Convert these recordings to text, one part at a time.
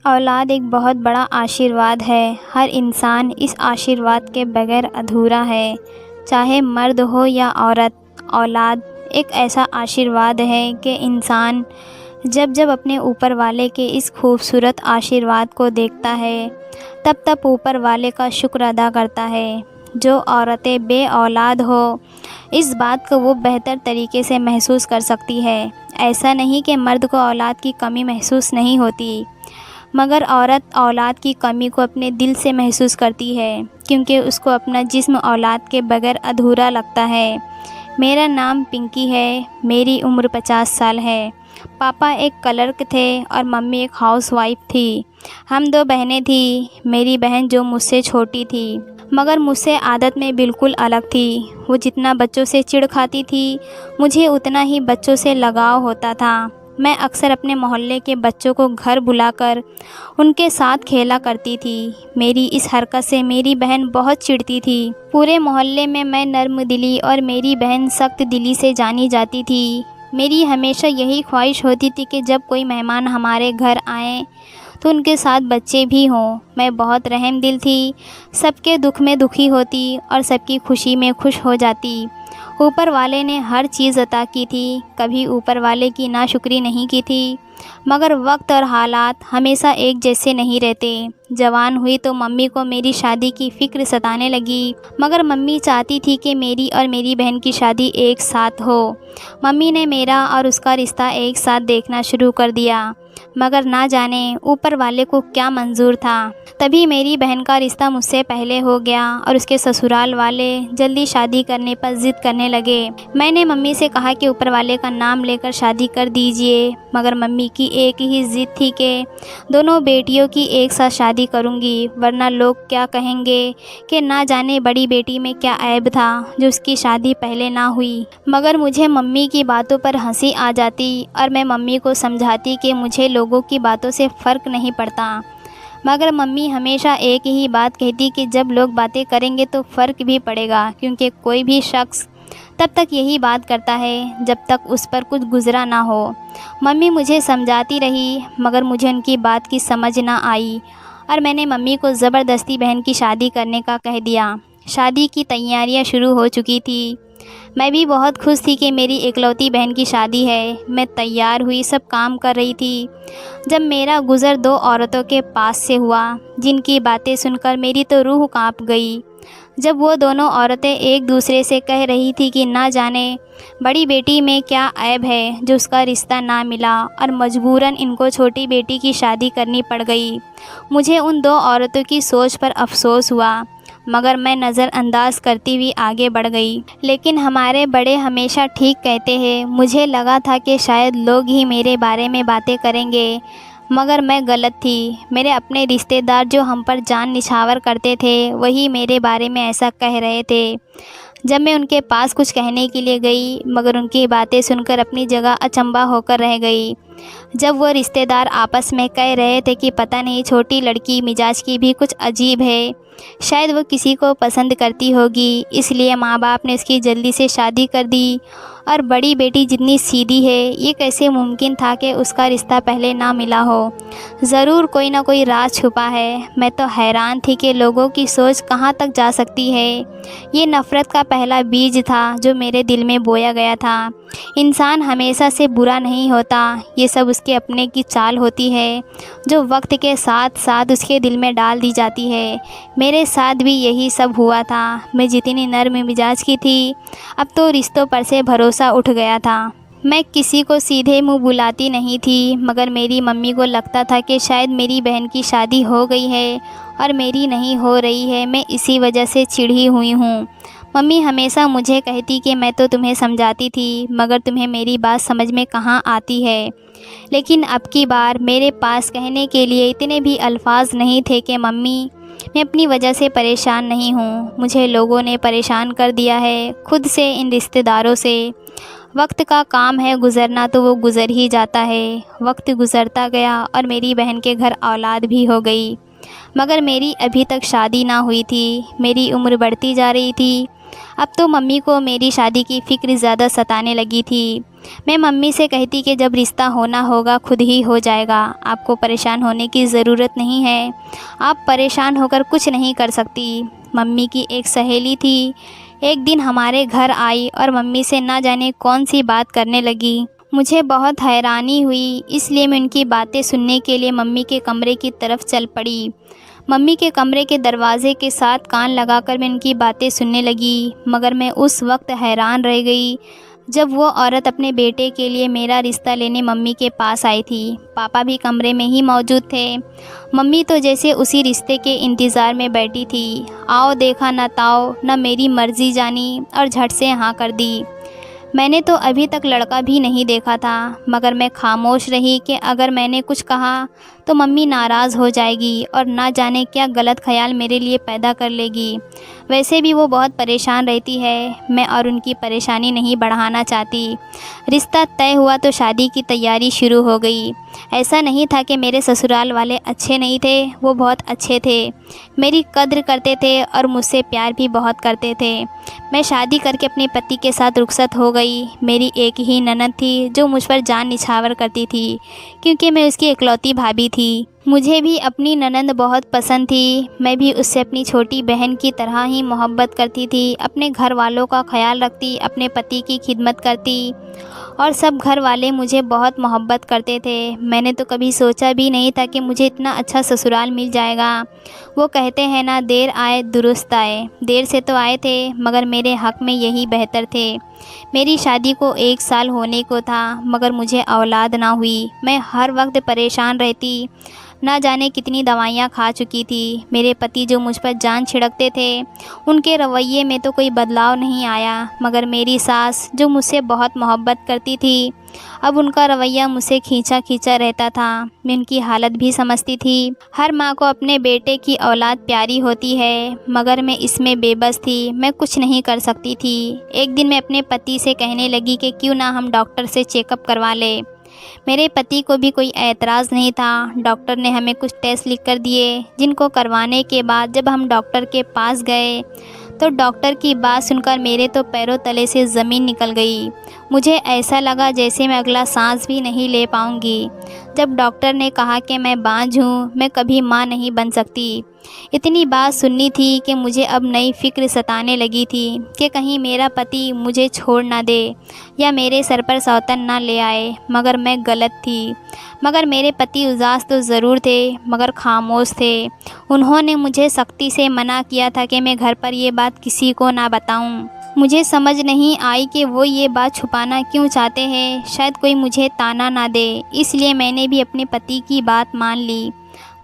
औलाद एक बहुत बड़ा आशीर्वाद है। हर इंसान इस आशीर्वाद के बगैर अधूरा है। चाहे मर्द हो या औरत, औलाद एक ऐसा आशीर्वाद है कि इंसान जब जब अपने ऊपर वाले के इस खूबसूरत आशीर्वाद को देखता है तब तब ऊपर वाले का शुक्र अदा करता है। जो औरतें बे औलाद हो, इस बात को वो बेहतर तरीके से महसूस कर सकती है। ऐसा नहीं कि मर्द को औलाद की कमी महसूस नहीं होती, मगर औरत औलाद की कमी को अपने दिल से महसूस करती है, क्योंकि उसको अपना जिस्म औलाद के बगैर अधूरा लगता है। मेरा नाम पिंकी है। मेरी उम्र 50 साल है। पापा एक क्लर्क थे और मम्मी एक हाउसवाइफ थी। हम 2 बहनें थी। मेरी बहन जो मुझसे छोटी थी मगर मुझसे आदत में बिल्कुल अलग थी। वो जितना बच्चों से चिढ़ खाती थी, मुझे उतना ही बच्चों से लगाव होता था। मैं अक्सर अपने मोहल्ले के बच्चों को घर बुलाकर उनके साथ खेला करती थी। मेरी इस हरकत से मेरी बहन बहुत चिढ़ती थी। पूरे मोहल्ले में मैं नर्म दिली और मेरी बहन सख्त दिली से जानी जाती थी। मेरी हमेशा यही ख्वाहिश होती थी कि जब कोई मेहमान हमारे घर आए तो उनके साथ बच्चे भी हों। मैं बहुत रहम दिल थी, सबके दुख में दुखी होती और सबकी खुशी में खुश हो जाती। ऊपर वाले ने हर चीज़ अता की थी, कभी ऊपर वाले की नाशुक्री नहीं की थी। मगर वक्त और हालात हमेशा एक जैसे नहीं रहते। जवान हुई तो मम्मी को मेरी शादी की फ़िक्र सताने लगी, मगर मम्मी चाहती थी कि मेरी और मेरी बहन की शादी एक साथ हो। मम्मी ने मेरा और उसका रिश्ता एक साथ देखना शुरू कर दिया, मगर ना जाने ऊपर वाले को क्या मंजूर था। तभी मेरी बहन का रिश्ता मुझसे पहले हो गया और उसके ससुराल वाले जल्दी शादी करने पर ज़िद करने लगे। मैंने मम्मी से कहा कि ऊपर वाले का नाम लेकर शादी कर दीजिए, मगर मम्मी की एक ही ज़िद थी कि दोनों बेटियों की एक साथ शादी करूंगी, वरना लोग क्या कहेंगे कि ना जाने बड़ी बेटी में क्या ऐब था जो उसकी शादी पहले ना हुई। मगर मुझे मम्मी की बातों पर हंसी आ जाती और मैं मम्मी को समझाती कि मुझे लोगों की बातों से फ़र्क नहीं पड़ता। मगर मम्मी हमेशा एक ही बात कहती कि जब लोग बातें करेंगे तो फ़र्क भी पड़ेगा, क्योंकि कोई भी शख्स तब तक यही बात करता है जब तक उस पर कुछ गुज़रा ना हो। मम्मी मुझे समझाती रही, मगर मुझे उनकी बात की समझ ना आई और मैंने मम्मी को ज़बरदस्ती बहन की शादी करने का कह दिया। शादी की तैयारियां शुरू हो चुकी थी। मैं भी बहुत खुश थी कि मेरी इकलौती बहन की शादी है। मैं तैयार हुई, सब काम कर रही थी, जब मेरा गुज़र 2 औरतों के पास से हुआ, जिनकी बातें सुनकर मेरी तो रूह कांप गई। जब वो दोनों औरतें एक दूसरे से कह रही थी कि ना जाने बड़ी बेटी में क्या ऐब है जो उसका रिश्ता ना मिला और मजबूरन इनको छोटी बेटी की शादी करनी पड़ गई, मुझे उन 2 औरतों की सोच पर अफसोस हुआ, मगर मैं नज़रअंदाज करती हुई आगे बढ़ गई। लेकिन हमारे बड़े हमेशा ठीक कहते हैं। मुझे लगा था कि शायद लोग ही मेरे बारे में बातें करेंगे, मगर मैं गलत थी। मेरे अपने रिश्तेदार जो हम पर जान निछावर करते थे, वही मेरे बारे में ऐसा कह रहे थे। जब मैं उनके पास कुछ कहने के लिए गई, मगर उनकी बातें सुनकर अपनी जगह अचंभा होकर रह गई। जब वो रिश्तेदार आपस में कह रहे थे कि पता नहीं छोटी लड़की मिजाज की भी कुछ अजीब है, शायद वो किसी को पसंद करती होगी, इसलिए माँ बाप ने उसकी जल्दी से शादी कर दी। और बड़ी बेटी जितनी सीधी है, ये कैसे मुमकिन था कि उसका रिश्ता पहले ना मिला हो। ज़रूर कोई ना कोई राज छुपा है। मैं तो हैरान थी कि लोगों की सोच कहाँ तक जा सकती है। ये नफ़रत का पहला बीज था जो मेरे दिल में बोया गया था। इंसान हमेशा से बुरा नहीं होता, ये सब उसके अपने की चाल होती है जो वक्त के साथ साथ उसके दिल में डाल दी जाती है। मेरे साथ भी यही सब हुआ था। मैं जितनी नर्म मिजाज की थी, अब तो रिश्तों पर से भरोसा उठ गया था। मैं किसी को सीधे मुंह बुलाती नहीं थी, मगर मेरी मम्मी को लगता था कि शायद मेरी बहन की शादी हो गई है और मेरी नहीं हो रही है, मैं इसी वजह से चिढ़ी हुई हूँ। मम्मी हमेशा मुझे कहती कि मैं तो तुम्हें समझाती थी, मगर तुम्हें मेरी बात समझ में कहाँ आती है। लेकिन अब की बार मेरे पास कहने के लिए इतने भी अल्फाज नहीं थे कि मम्मी, मैं अपनी वजह से परेशान नहीं हूँ। मुझे लोगों ने परेशान कर दिया है, खुद से, इन रिश्तेदारों से। वक्त का काम है गुज़रना, तो वो गुज़र ही जाता है। वक्त गुज़रता गया और मेरी बहन के घर औलाद भी हो गई, मगर मेरी अभी तक शादी ना हुई थी। मेरी उम्र बढ़ती जा रही थी। अब तो मम्मी को मेरी शादी की फ़िक्र ज़्यादा सताने लगी थी। मैं मम्मी से कहती कि जब रिश्ता होना होगा खुद ही हो जाएगा, आपको परेशान होने की ज़रूरत नहीं है, आप परेशान होकर कुछ नहीं कर सकती। मम्मी की एक सहेली थी, एक दिन हमारे घर आई और मम्मी से ना जाने कौन सी बात करने लगी। मुझे बहुत हैरानी हुई, इसलिए मैं उनकी बातें सुनने के लिए मम्मी के कमरे की तरफ चल पड़ी। मम्मी के कमरे के दरवाजे के साथ कान लगाकर मैं उनकी बातें सुनने लगी, मगर मैं उस वक्त हैरान रह गई जब वो औरत अपने बेटे के लिए मेरा रिश्ता लेने मम्मी के पास आई थी। पापा भी कमरे में ही मौजूद थे। मम्मी तो जैसे उसी रिश्ते के इंतज़ार में बैठी थी। आओ देखा न ताओ, न मेरी मर्ज़ी जानी और झट से हाँ कर दी। मैंने तो अभी तक लड़का भी नहीं देखा था, मगर मैं खामोश रही कि अगर मैंने कुछ कहा तो मम्मी नाराज़ हो जाएगी और ना जाने क्या गलत ख्याल मेरे लिए पैदा कर लेगी। वैसे भी वो बहुत परेशान रहती है, मैं और उनकी परेशानी नहीं बढ़ाना चाहती। रिश्ता तय हुआ तो शादी की तैयारी शुरू हो गई। ऐसा नहीं था कि मेरे ससुराल वाले अच्छे नहीं थे, वो बहुत अच्छे थे, मेरी कद्र करते थे और मुझसे प्यार भी बहुत करते थे। मैं शादी करके अपने पति के साथ रुखसत हो गई। मेरी एक ही ननद थी जो मुझ पर जान निछावर करती थी, क्योंकि मैं उसकी इकलौती भाभी थी। मुझे भी अपनी ननद बहुत पसंद थी। मैं भी उससे अपनी छोटी बहन की तरह ही मोहब्बत करती थी, अपने घर वालों का ख्याल रखती, अपने पति की खिदमत करती और सब घर वाले मुझे बहुत मोहब्बत करते थे। मैंने तो कभी सोचा भी नहीं था कि मुझे इतना अच्छा ससुराल मिल जाएगा। वो कहते हैं ना, देर आए दुरुस्त आए। देर से तो आए थे, मगर मेरे हक़ में यही बेहतर थे। मेरी शादी को 1 साल होने को था, मगर मुझे औलाद ना हुई। मैं हर वक्त परेशान रहती, ना जाने कितनी दवाइयाँ खा चुकी थी। मेरे पति जो मुझ पर जान छिड़कते थे, उनके रवैये में तो कोई बदलाव नहीं आया, मगर मेरी सास जो मुझसे बहुत मोहब्बत करती थी, अब उनका रवैया मुझसे खींचा खींचा रहता था। मैं उनकी हालत भी समझती थी। हर माँ को अपने बेटे की औलाद प्यारी होती है, मगर मैं इसमें बेबस थी, मैं कुछ नहीं कर सकती थी। एक दिन मैं अपने पति से कहने लगी कि क्यों ना हम डॉक्टर से चेकअप करवा लें। मेरे पति को भी कोई एतराज़ नहीं था। डॉक्टर ने हमें कुछ टेस्ट लिख कर दिए, जिनको करवाने के बाद जब हम डॉक्टर के पास गए तो डॉक्टर की बात सुनकर मेरे तो पैरों तले से ज़मीन निकल गई। मुझे ऐसा लगा जैसे मैं अगला सांस भी नहीं ले पाऊँगी। जब डॉक्टर ने कहा कि मैं बांझ हूँ, मैं कभी माँ नहीं बन सकती। इतनी बात सुननी थी कि मुझे अब नई फ़िक्र सताने लगी थी कि कहीं मेरा पति मुझे छोड़ ना दे या मेरे सर पर सौतन ना ले आए। मगर मैं गलत थी। मगर मेरे पति उदास तो ज़रूर थे, मगर खामोश थे। उन्होंने मुझे सख्ती से मना किया था कि मैं घर पर ये बात किसी को ना बताऊं। मुझे समझ नहीं आई कि वो ये बात छुपाना क्यों चाहते हैं। शायद कोई मुझे ताना ना दे, इसलिए मैंने भी अपने पति की बात मान ली।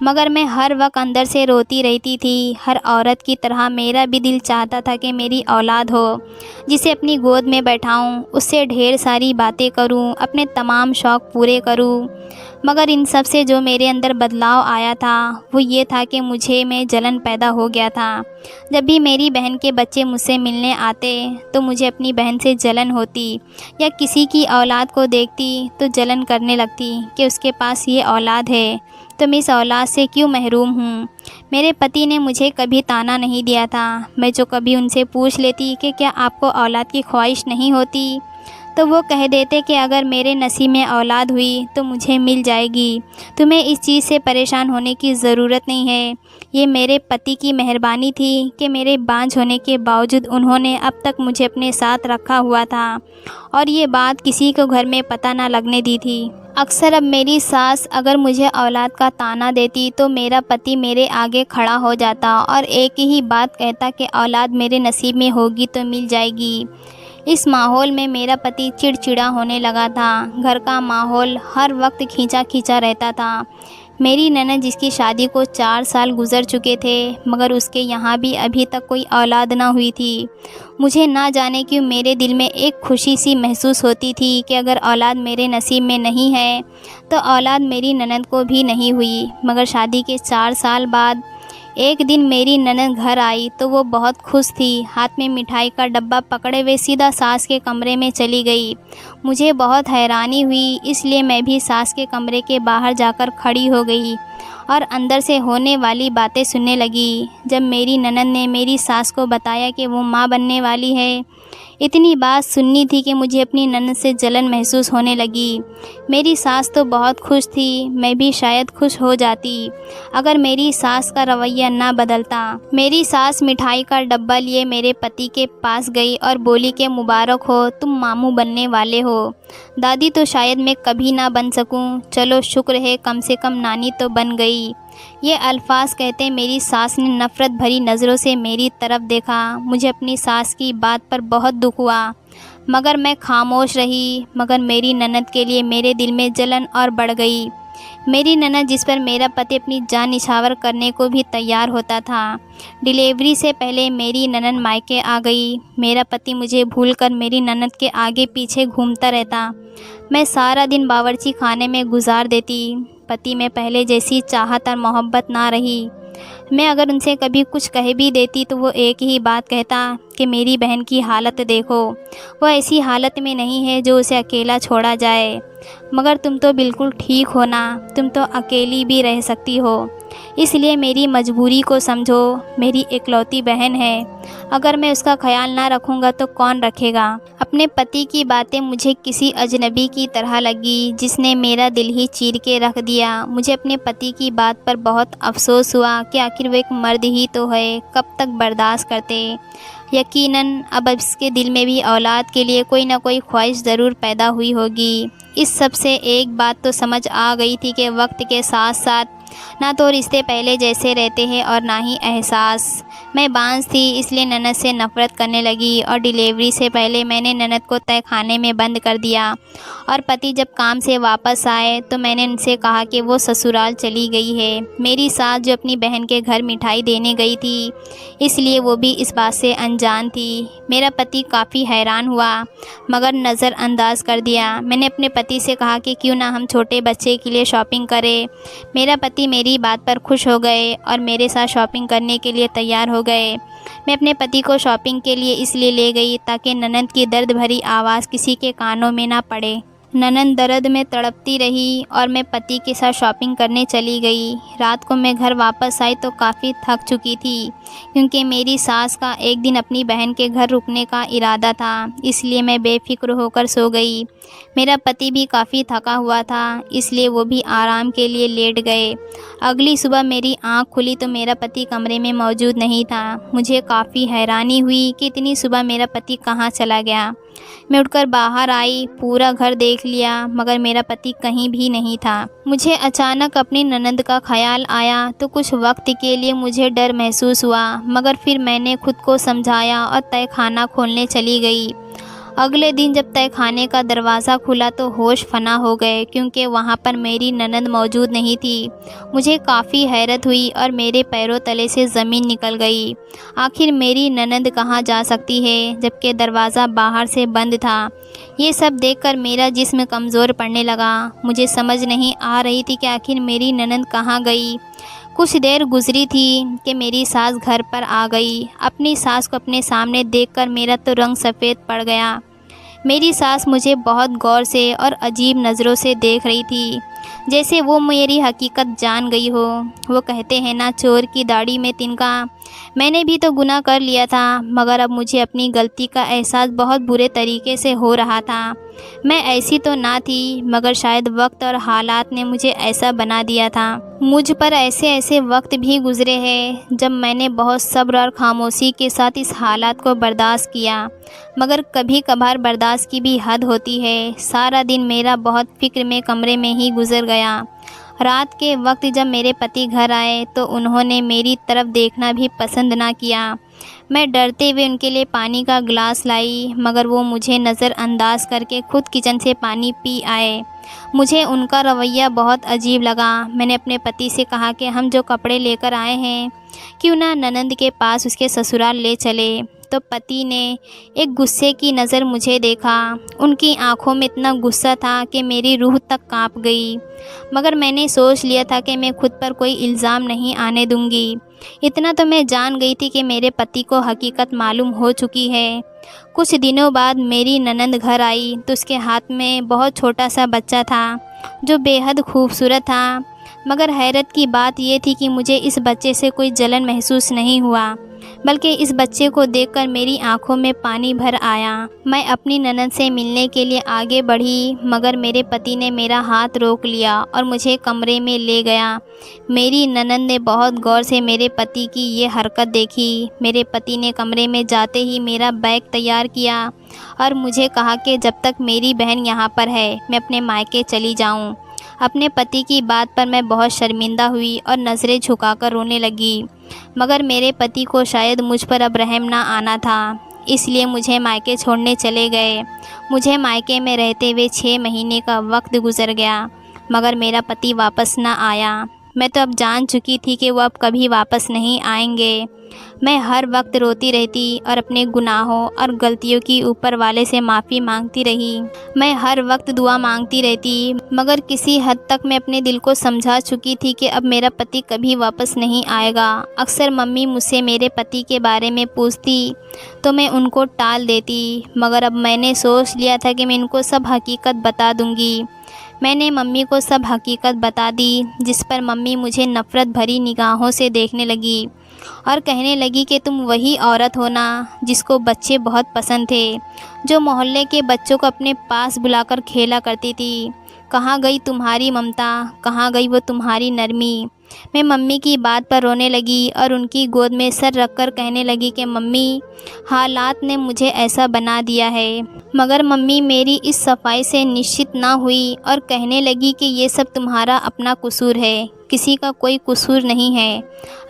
मगर मैं हर वक्त अंदर से रोती रहती थी। हर औरत की तरह मेरा भी दिल चाहता था कि मेरी औलाद हो, जिसे अपनी गोद में बैठाऊं, उससे ढेर सारी बातें करूं, अपने तमाम शौक़ पूरे करूं। मगर इन सब से जो मेरे अंदर बदलाव आया था वो ये था कि मुझे में जलन पैदा हो गया था। जब भी मेरी बहन के बच्चे मुझसे मिलने आते तो मुझे अपनी बहन से जलन होती, या किसी की औलाद को देखती तो जलन करने लगती कि उसके पास ये औलाद है तो मैं इस औलाद से क्यों महरूम हूँ। मेरे पति ने मुझे कभी ताना नहीं दिया था। मैं जो कभी उनसे पूछ लेती कि क्या आपको औलाद की ख्वाहिश नहीं होती, तो वो कह देते कि अगर मेरे नसीब में औलाद हुई तो मुझे मिल जाएगी, तुम्हें इस चीज़ से परेशान होने की ज़रूरत नहीं है। ये मेरे पति की मेहरबानी थी कि मेरे बांझ होने के बावजूद उन्होंने अब तक मुझे अपने साथ रखा हुआ था और ये बात किसी को घर में पता ना लगने दी थी। अक्सर अब मेरी सास अगर मुझे औलाद का ताना देती तो मेरा पति मेरे आगे खड़ा हो जाता और एक ही बात कहता कि औलाद मेरे नसीब में होगी तो मिल जाएगी। इस माहौल में मेरा पति चिड़चिड़ा होने लगा था। घर का माहौल हर वक्त खींचा खींचा रहता था। मेरी ननद जिसकी शादी को 4 साल गुजर चुके थे, मगर उसके यहाँ भी अभी तक कोई औलाद ना हुई थी। मुझे ना जाने क्यों मेरे दिल में एक खुशी सी महसूस होती थी कि अगर औलाद मेरे नसीब में नहीं है तो औलाद मेरी ननद को भी नहीं हुई। मगर शादी के 4 साल बाद एक दिन मेरी ननद घर आई तो वो बहुत खुश थी। हाथ में मिठाई का डब्बा पकड़े हुए सीधा सास के कमरे में चली गई। मुझे बहुत हैरानी हुई, इसलिए मैं भी सास के कमरे के बाहर जाकर खड़ी हो गई और अंदर से होने वाली बातें सुनने लगी। जब मेरी ननद ने मेरी सास को बताया कि वो माँ बनने वाली है, इतनी बात सुननी थी कि मुझे अपनी ननद से जलन महसूस होने लगी। मेरी सास तो बहुत खुश थी, मैं भी शायद खुश हो जाती अगर मेरी सास का रवैया ना बदलता। मेरी सास मिठाई का डब्बा लिए मेरे पति के पास गई और बोली कि मुबारक हो, तुम मामू बनने वाले हो। दादी तो शायद मैं कभी ना बन सकूं, चलो शुक्र है कम से कम नानी तो बन गई। ये अल्फाज कहते मेरी सास ने नफ़रत भरी नज़रों से मेरी तरफ देखा। मुझे अपनी सास की बात पर बहुत दुख हुआ, मगर मैं खामोश रही। मगर मेरी ननद के लिए मेरे दिल में जलन और बढ़ गई। मेरी ननद जिस पर मेरा पति अपनी जान निछावर करने को भी तैयार होता था। डिलीवरी से पहले मेरी ननद मायके आ गई। मेरा पति मुझे भूलकर मेरी ननद के आगे पीछे घूमता रहता। मैं सारा दिन बावर्ची खाने में गुजार देती। पति में पहले जैसी चाहत और मोहब्बत ना रही। मैं अगर उनसे कभी कुछ कह भी देती तो वो एक ही बात कहता कि मेरी बहन की हालत देखो, वो ऐसी हालत में नहीं है जो उसे अकेला छोड़ा जाए। मगर तुम तो बिल्कुल ठीक हो ना, तुम तो अकेली भी रह सकती हो, इसलिए मेरी मजबूरी को समझो। मेरी इकलौती बहन है, अगर मैं उसका ख्याल ना रखूँगा तो कौन रखेगा। अपने पति की बातें मुझे किसी अजनबी की तरह लगी जिसने मेरा दिल ही चीर के रख दिया। मुझे अपने पति की बात पर बहुत अफसोस हुआ कि आखिर वो एक मर्द ही तो है, कब तक बर्दाश्त करते। यकीनन अब इसके दिल में भी औलाद के लिए कोई ना कोई ख्वाहिश ज़रूर पैदा हुई होगी। इस सब से एक बात तो समझ आ गई थी कि वक्त के साथ साथ ना तो रिश्ते पहले जैसे रहते हैं और ना ही एहसास। मैं बांझ थी, इसलिए ननद से नफ़रत करने लगी और डिलीवरी से पहले मैंने ननद को तय खाने में बंद कर दिया। और पति जब काम से वापस आए तो मैंने उनसे कहा कि वो ससुराल चली गई है। मेरी सास जो अपनी बहन के घर मिठाई देने गई थी, इसलिए वो भी इस बात से अनजान थी। मेरा पति काफ़ी हैरान हुआ, मगर नज़रअंदाज कर दिया। मैंने अपने पति से कहा कि क्यों ना हम छोटे बच्चे के लिए शॉपिंग करें। मेरा पति मेरी बात पर खुश हो गए और मेरे साथ शॉपिंग करने के लिए तैयार हो गए। मैं अपने पति को शॉपिंग के लिए इसलिए ले गई ताकि ननद की दर्द भरी आवाज़ किसी के कानों में ना पड़े। ननद दर्द में तड़पती रही और मैं पति के साथ शॉपिंग करने चली गई। रात को मैं घर वापस आई तो काफ़ी थक चुकी थी, क्योंकि मेरी सास का एक दिन अपनी बहन के घर रुकने का इरादा था, इसलिए मैं बेफिक्र होकर सो गई। मेरा पति भी काफ़ी थका हुआ था, इसलिए वो भी आराम के लिए लेट गए। अगली सुबह मेरी आँख खुली तो मेरा पति कमरे में मौजूद नहीं था। मुझे काफ़ी हैरानी हुई कि इतनी सुबह मेरा पति कहाँ चला गया। मैं उठकर बाहर आई, पूरा घर देख लिया, मगर मेरा पति कहीं भी नहीं था। मुझे अचानक अपनी ननद का ख्याल आया तो कुछ वक्त के लिए मुझे डर महसूस हुआ, मगर फिर मैंने खुद को समझाया और तय खाना खोलने चली गई। अगले दिन जब तय खाने का दरवाज़ा खुला तो होश फना हो गए, क्योंकि वहाँ पर मेरी ननद मौजूद नहीं थी। मुझे काफ़ी हैरत हुई और मेरे पैरों तले से ज़मीन निकल गई। आखिर मेरी ननद कहाँ जा सकती है, जबकि दरवाज़ा बाहर से बंद था। ये सब देखकर मेरा जिस्म कमज़ोर पड़ने लगा। मुझे समझ नहीं आ रही थी कि आखिर मेरी ननद कहाँ गई। कुछ देर गुजरी थी कि मेरी सास घर पर आ गई। अपनी सास को अपने सामने देखकर मेरा तो रंग सफ़ेद पड़ गया। मेरी सास मुझे बहुत गौर से और अजीब नज़रों से देख रही थी, जैसे वो मेरी हकीकत जान गई हो। वो कहते हैं ना, चोर की दाढ़ी में तिनका। मैंने भी तो गुनाह कर लिया था, मगर अब मुझे अपनी गलती का एहसास बहुत बुरे तरीके से हो रहा था। मैं ऐसी तो ना थी, मगर शायद वक्त और हालात ने मुझे ऐसा बना दिया था। मुझ पर ऐसे ऐसे वक्त भी गुज़रे हैं जब मैंने बहुत सब्र और खामोशी के साथ इस हालात को बर्दाश्त किया, मगर कभी कभार बर्दाश्त की भी हद होती है। सारा दिन मेरा बहुत फ़िक्र में कमरे में ही गुज़र गया। रात के वक्त जब मेरे पति घर आए तो उन्होंने मेरी तरफ देखना भी पसंद ना किया। मैं डरते हुए उनके लिए पानी का गिलास लाई, मगर वो मुझे नज़रअंदाज करके खुद किचन से पानी पी आए। मुझे उनका रवैया बहुत अजीब लगा। मैंने अपने पति से कहा कि हम जो कपड़े लेकर आए हैं, क्यों ना ननद के पास उसके ससुराल ले चले, तो पति ने एक गुस्से की नज़र मुझे देखा। उनकी आंखों में इतना गुस्सा था कि मेरी रूह तक कांप गई। मगर मैंने सोच लिया था कि मैं खुद पर कोई इल्ज़ाम नहीं आने दूंगी। इतना तो मैं जान गई थी कि मेरे पति को हकीकत मालूम हो चुकी है। कुछ दिनों बाद मेरी ननंद घर आई तो उसके हाथ में बहुत छोटा सा बच्चा था जो बेहद खूबसूरत था। मगर हैरत की बात यह थी कि मुझे इस बच्चे से कोई जलन महसूस नहीं हुआ, बल्कि इस बच्चे को देखकर मेरी आंखों में पानी भर आया। मैं अपनी ननद से मिलने के लिए आगे बढ़ी, मगर मेरे पति ने मेरा हाथ रोक लिया और मुझे कमरे में ले गया। मेरी ननद ने बहुत गौर से मेरे पति की ये हरकत देखी। मेरे पति ने कमरे में जाते ही मेरा बैग तैयार किया और मुझे कहा कि जब तक मेरी बहन यहाँ पर है मैं अपने मायके चली जाऊँ। अपने पति की बात पर मैं बहुत शर्मिंदा हुई और नज़रें झुकाकर रोने लगी। मगर मेरे पति को शायद मुझ पर अब रहम ना आना था, इसलिए मुझे मायके छोड़ने चले गए। मुझे मायके में रहते हुए 6 महीने का वक्त गुजर गया, मगर मेरा पति वापस ना आया। मैं तो अब जान चुकी थी कि वो अब कभी वापस नहीं आएंगे। मैं हर वक्त रोती रहती और अपने गुनाहों और गलतियों की ऊपर वाले से माफ़ी मांगती रही। मैं हर वक्त दुआ मांगती रहती, मगर किसी हद तक मैं अपने दिल को समझा चुकी थी कि अब मेरा पति कभी वापस नहीं आएगा। अक्सर मम्मी मुझसे मेरे पति के बारे में पूछती तो मैं उनको टाल देती, मगर अब मैंने सोच लिया था कि मैं इनको सब हकीकत बता दूंगी। मैंने मम्मी को सब हकीकत बता दी, जिस पर मम्मी मुझे नफ़रत भरी निगाहों से देखने लगी और कहने लगी कि तुम वही औरत हो ना जिसको बच्चे बहुत पसंद थे, जो मोहल्ले के बच्चों को अपने पास बुलाकर खेला करती थी। कहाँ गई तुम्हारी ममता, कहाँ गई वो तुम्हारी नरमी। मैं मम्मी की बात पर रोने लगी और उनकी गोद में सर रखकर कहने लगी कि मम्मी, हालात ने मुझे ऐसा बना दिया है। मगर मम्मी मेरी इस सफाई से निश्चित ना हुई और कहने लगी कि ये सब तुम्हारा अपना कसूर है, किसी का कोई कसूर नहीं है।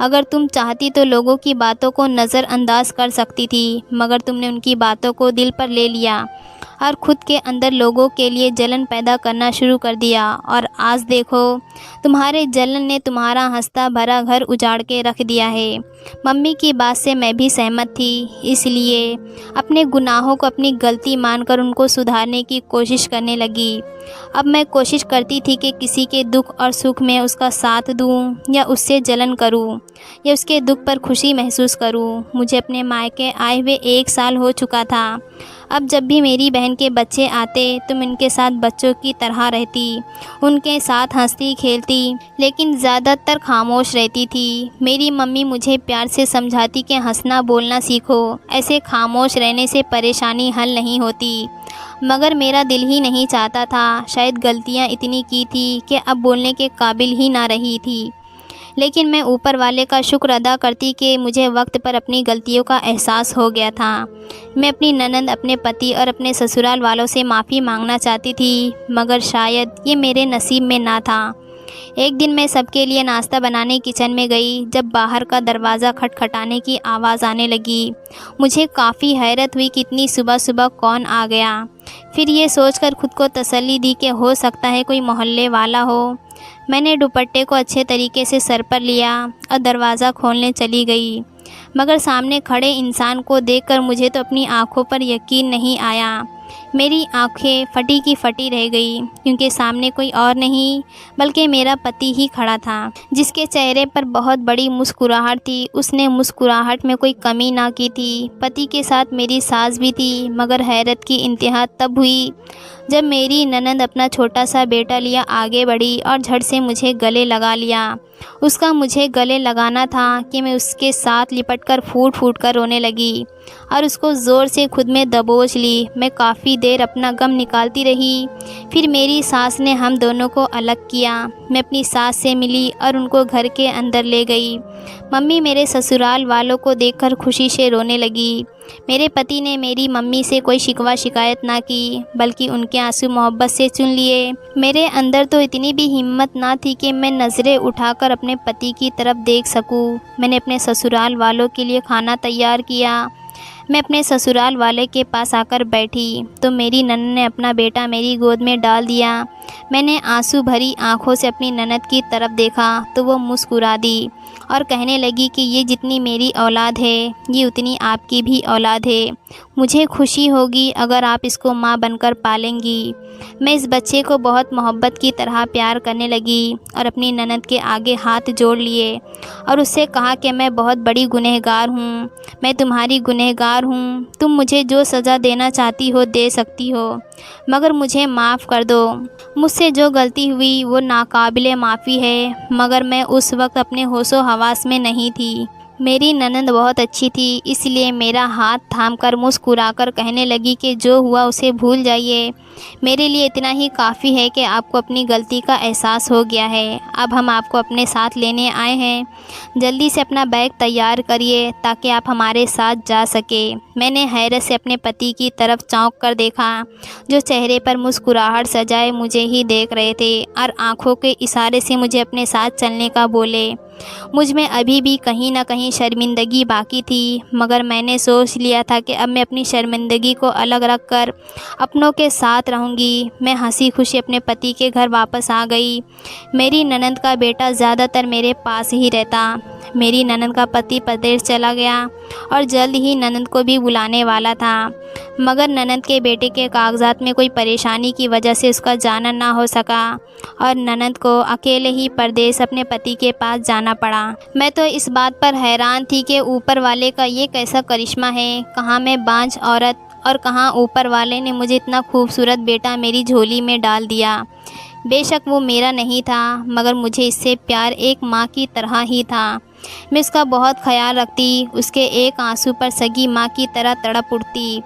अगर तुम चाहती तो लोगों की बातों को नज़रअंदाज कर सकती थी, मगर तुमने उनकी बातों को दिल पर ले लिया और ख़ुद के अंदर लोगों के लिए जलन पैदा करना शुरू कर दिया। और आज देखो, तुम्हारे जलन ने तुम्हारा हंसता भरा घर उजाड़ के रख दिया है। मम्मी की बात से मैं भी सहमत थी, इसलिए अपने गुनाहों को अपनी गलती मानकर उनको सुधारने की कोशिश करने लगी। अब मैं कोशिश करती थी कि किसी के दुख और सुख में उसका साथ दूं, या उससे जलन करूं, या उसके दुख पर खुशी महसूस करूं। मुझे अपने मायके आए हुए 1 साल हो चुका था। अब जब भी मेरी बहन के बच्चे आते तो मैं उनके साथ बच्चों की तरह रहती, उनके साथ हंसती खेलती, लेकिन ज़्यादातर खामोश रहती थी। मेरी मम्मी मुझे प्यार से समझाती कि हंसना बोलना सीखो, ऐसे खामोश रहने से परेशानी हल नहीं होती। मगर मेरा दिल ही नहीं चाहता था। शायद गलतियाँ इतनी की थी कि अब बोलने के काबिल ही ना रही थी। लेकिन मैं ऊपर वाले का शुक्र अदा करती कि मुझे वक्त पर अपनी गलतियों का एहसास हो गया था। मैं अपनी ननंद, अपने पति और अपने ससुराल वालों से माफ़ी मांगना चाहती थी, मगर शायद ये मेरे नसीब में ना था। एक दिन मैं सबके लिए नाश्ता बनाने किचन में गई, जब बाहर का दरवाज़ा खटखटाने की आवाज़ आने लगी। मुझे काफ़ी हैरत हुई कि इतनी सुबह सुबह कौन आ गया। फिर ये सोचकर खुद को तसल्ली दी कि हो सकता है कोई मोहल्ले वाला हो। मैंने दुपट्टे को अच्छे तरीके से सर पर लिया और दरवाज़ा खोलने चली गई, मगर सामने खड़े इंसान को देखकर मुझे तो अपनी आंखों पर यकीन नहीं आया। मेरी आंखें फटी की फटी रह गई, क्योंकि सामने कोई और नहीं बल्कि मेरा पति ही खड़ा था, जिसके चेहरे पर बहुत बड़ी मुस्कुराहट थी। उसने मुस्कुराहट में कोई कमी ना की थी। पति के साथ मेरी सास भी थी, मगर हैरत की इंतहा तब हुई जब मेरी ननंद अपना छोटा सा बेटा लिया आगे बढ़ी और झट से मुझे गले लगा लिया। उसका मुझे गले लगाना था कि मैं उसके साथ लिपटकर फूट फूट कर रोने लगी और उसको ज़ोर से खुद में दबोच ली। मैं काफ़ी देर अपना गम निकालती रही। फिर मेरी सास ने हम दोनों को अलग किया। मैं अपनी सास से मिली और उनको घर के अंदर ले गई। मम्मी मेरे ससुराल वालों को देखकर खुशी से रोने लगी। मेरे पति ने मेरी मम्मी से कोई शिकवा शिकायत ना की, बल्कि उनके आंसू मोहब्बत से चुन लिए। मेरे अंदर तो इतनी भी हिम्मत ना थी कि मैं नज़रें उठाकर अपने पति की तरफ देख सकूं। मैंने अपने ससुराल वालों के लिए खाना तैयार किया। मैं अपने ससुराल वाले के पास आकर बैठी तो मेरी ननद ने अपना बेटा मेरी गोद में डाल दिया। मैंने आंसू भरी आंखों से अपनी ननद की तरफ देखा तो वो मुस्कुरा दी और कहने लगी कि ये जितनी मेरी औलाद है ये उतनी आपकी भी औलाद है। मुझे खुशी होगी अगर आप इसको माँ बनकर पालेंगी। मैं इस बच्चे को बहुत मोहब्बत की तरह प्यार करने लगी और अपनी ननद के आगे हाथ जोड़ लिए और उससे कहा कि मैं बहुत बड़ी गुनहगार हूँ, मैं तुम्हारी गुनहगार हूँ। तुम मुझे जो सज़ा देना चाहती हो दे सकती हो, मगर मुझे माफ़ कर दो। मुझसे जो गलती हुई वो नाकाबिले माफ़ी है, मगर मैं उस वक्त अपने होशो हवास में नहीं थी। मेरी ननद बहुत अच्छी थी, इसलिए मेरा हाथ थामकर मुस्कुराकर कहने लगी कि जो हुआ उसे भूल जाइए। मेरे लिए इतना ही काफ़ी है कि आपको अपनी गलती का एहसास हो गया है। अब हम आपको अपने साथ लेने आए हैं। जल्दी से अपना बैग तैयार करिए ताकि आप हमारे साथ जा सके। मैंने हैरत से अपने पति की तरफ चौंक कर देखा, जो चेहरे पर मुस्कुराहट सजाए मुझे ही देख रहे थे और आंखों के इशारे से मुझे अपने साथ चलने का बोले। मुझ में अभी भी कहीं ना कहीं शर्मिंदगी बाकी थी, मगर मैंने सोच लिया था कि अब मैं अपनी शर्मिंदगी को अलग रख कर अपनों के साथ रहूँगी। मैं हंसी खुशी अपने पति के घर वापस आ गई। मेरी ननद का बेटा ज़्यादातर मेरे पास ही रहता। मेरी ननद का पति परदेश चला गया और जल्द ही ननद को भी बुलाने वाला था, मगर ननद के बेटे के कागजात में कोई परेशानी की वजह से उसका जाना ना हो सका और ननद को अकेले ही परदेश अपने पति के पास जाना पड़ा। मैं तो इस बात पर हैरान थी कि ऊपर वाले का ये कैसा करिश्मा है, कहाँ मैं बांझ औरत और कहाँ ऊपर वाले ने मुझे इतना खूबसूरत बेटा मेरी झोली में डाल दिया। बेशक वो मेरा नहीं था, मगर मुझे इससे प्यार एक माँ की तरह ही था। मैं उसका बहुत ख्याल रखती, उसके एक आंसू पर सगी माँ की तरह तड़प उठती।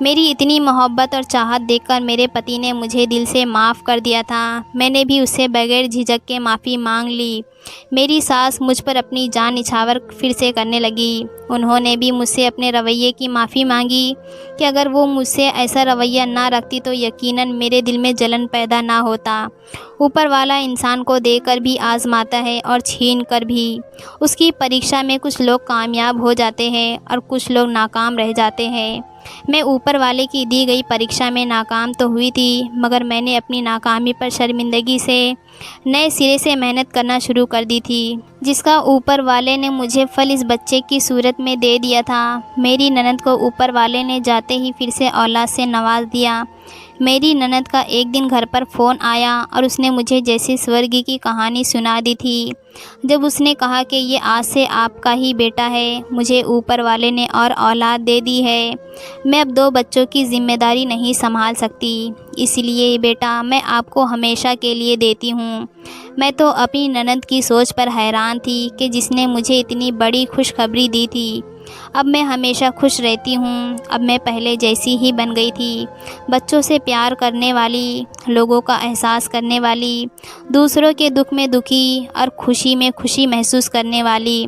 मेरी इतनी मोहब्बत और चाहत देखकर मेरे पति ने मुझे दिल से माफ़ कर दिया था। मैंने भी उससे बगैर झिझक के माफ़ी मांग ली। मेरी सास मुझ पर अपनी जान निछावर फिर से करने लगी। उन्होंने भी मुझसे अपने रवैये की माफ़ी मांगी कि अगर वो मुझसे ऐसा रवैया ना रखती तो यकीनन मेरे दिल में जलन पैदा ना होता। ऊपर वाला इंसान को देकर भी आज़माता है और छीन कर भी। उसकी परीक्षा में कुछ लोग कामयाब हो जाते हैं और कुछ लोग नाकाम रह जाते हैं। मैं ऊपर वाले की दी गई परीक्षा में नाकाम तो हुई थी, मगर मैंने अपनी नाकामी पर शर्मिंदगी से नए सिरे से मेहनत करना शुरू कर दी थी, जिसका ऊपर वाले ने मुझे फल इस बच्चे की सूरत में दे दिया था। मेरी ननद को ऊपर वाले ने जाते ही फिर से औलाद से नवाज दिया। मेरी ननद का एक दिन घर पर फ़ोन आया और उसने मुझे जैसे स्वर्ग की कहानी सुना दी थी। जब उसने कहा कि ये आज से आपका ही बेटा है, मुझे ऊपर वाले ने और औलाद दे दी है। मैं अब 2 बच्चों की ज़िम्मेदारी नहीं संभाल सकती, इसलिए बेटा मैं आपको हमेशा के लिए देती हूँ। मैं तो अपनी ननद की सोच पर हैरान थी कि जिसने मुझे इतनी बड़ी खुशखबरी दी थी। अब मैं हमेशा खुश रहती हूँ। अब मैं पहले जैसी ही बन गई थी, बच्चों से प्यार करने वाली, लोगों का एहसास करने वाली, दूसरों के दुख में दुखी और खुशी में खुशी महसूस करने वाली।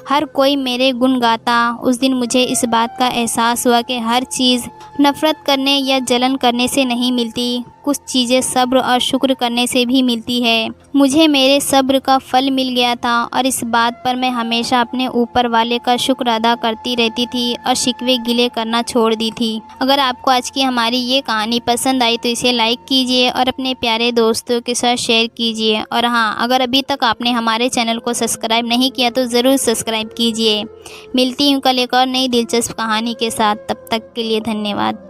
हर कोई मेरे गुण गाता। उस दिन मुझे इस बात का एहसास हुआ कि हर चीज़ नफ़रत करने या जलन करने से नहीं मिलती, कुछ चीज़ें सब्र और शुक्र करने से भी मिलती है। मुझे मेरे सब्र का फल मिल गया था और इस बात पर मैं हमेशा अपने ऊपर वाले का शुक्र अदा करती रहती थी और शिकवे गिले करना छोड़ दी थी। अगर आपको आज की हमारी ये कहानी पसंद आई तो इसे लाइक कीजिए और अपने प्यारे दोस्तों के साथ शेयर कीजिए। और हाँ, अगर अभी तक आपने हमारे चैनल को सब्सक्राइब नहीं किया तो ज़रूर सब्सक्राइब कीजिए। मिलती हूँ कल एक और नई दिलचस्प कहानी के साथ। तब तक के लिए धन्यवाद।